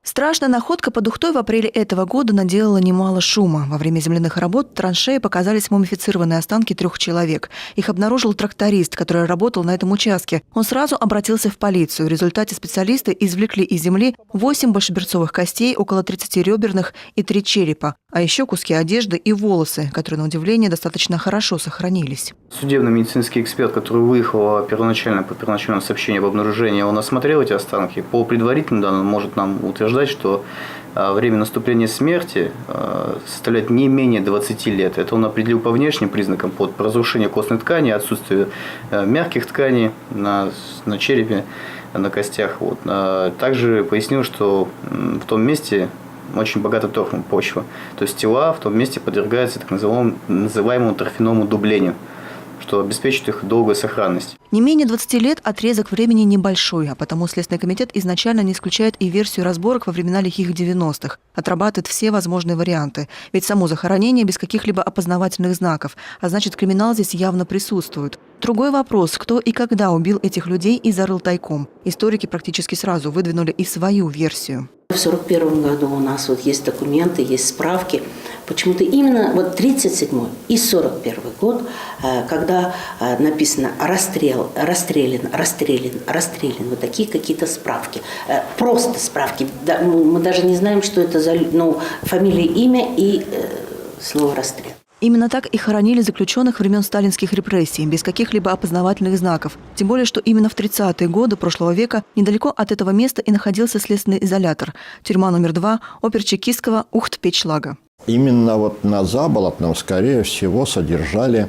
Страшная находка под Ухтой в апреле этого года наделала немало шума. Во время земляных работ в траншее показались мумифицированные останки 3 человек. Их обнаружил тракторист, который работал на этом участке. Он сразу обратился в полицию. В результате специалисты извлекли из земли 8 большеберцовых костей, около 30 реберных и 3 черепа. А еще куски одежды и волосы, которые, на удивление, достаточно хорошо сохранились. Судебно-медицинский эксперт, который выехал по первоначальному сообщению об обнаружении, он осмотрел эти останки. По предварительным данным может нам утверждать, что время наступления смерти составляет не менее 20 лет. Это он определил по внешним признакам, под разрушение костной ткани, отсутствие мягких тканей на черепе, на костях. Также пояснил, что в том месте очень богата торфом почва. То есть тела в том месте подвергаются так называемому торфяному дублению, что обеспечит их долгую сохранность. Не менее 20 лет отрезок времени небольшой, а потому Следственный комитет изначально не исключает и версию разборок во времена лихих 90-х. Отрабатывает все возможные варианты. Ведь само захоронение без каких-либо опознавательных знаков, а значит, криминал здесь явно присутствует. Другой вопрос, кто и когда убил этих людей и зарыл тайком. Историки практически сразу выдвинули и свою версию. В 1941 году у нас есть документы, есть справки. Почему-то именно 1937 и 1941 год, когда написано расстрелян. Вот такие какие-то справки. Просто справки. Мы даже не знаем, что это за фамилия, имя и слово «расстрел». Именно так и хоронили заключенных времен сталинских репрессий, без каких-либо опознавательных знаков. Тем более, что именно в 30-е годы прошлого века недалеко от этого места и находился следственный изолятор. Тюрьма номер 2 оперчекистского Ухт-Печлага. Именно на Заболотном, скорее всего, содержали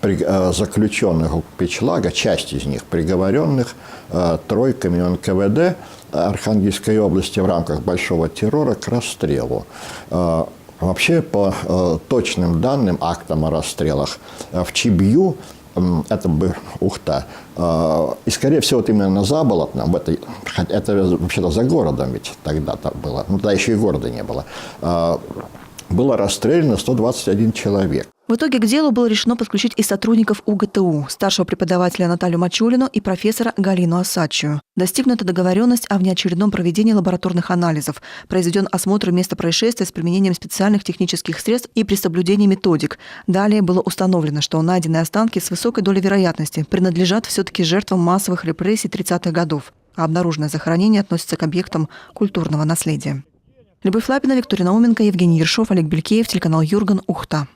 заключенных Печлага, часть из них приговоренных тройками НКВД Архангельской области в рамках большого террора к расстрелу. Вообще, по точным данным, актам о расстрелах, в Чибью, это бы Ухта, и, скорее всего, именно на Заболотном, это вообще-то за городом ведь тогда-то было, тогда еще и города не было, было расстреляно 121 человек. В итоге к делу было решено подключить и сотрудников УГТУ, старшего преподавателя Наталью Мачулину и профессора Галину Осадчую. Достигнута договоренность о внеочередном проведении лабораторных анализов. Произведен осмотр места происшествия с применением специальных технических средств и при соблюдении методик. Далее было установлено, что найденные останки с высокой долей вероятности принадлежат все-таки жертвам массовых репрессий 30-х годов, а обнаруженное захоронение относится к объектам культурного наследия. Любовь Лапина, Виктория Науменко, Евгений Ершов, Олег Белькеев, телеканал Юрган, Ухта.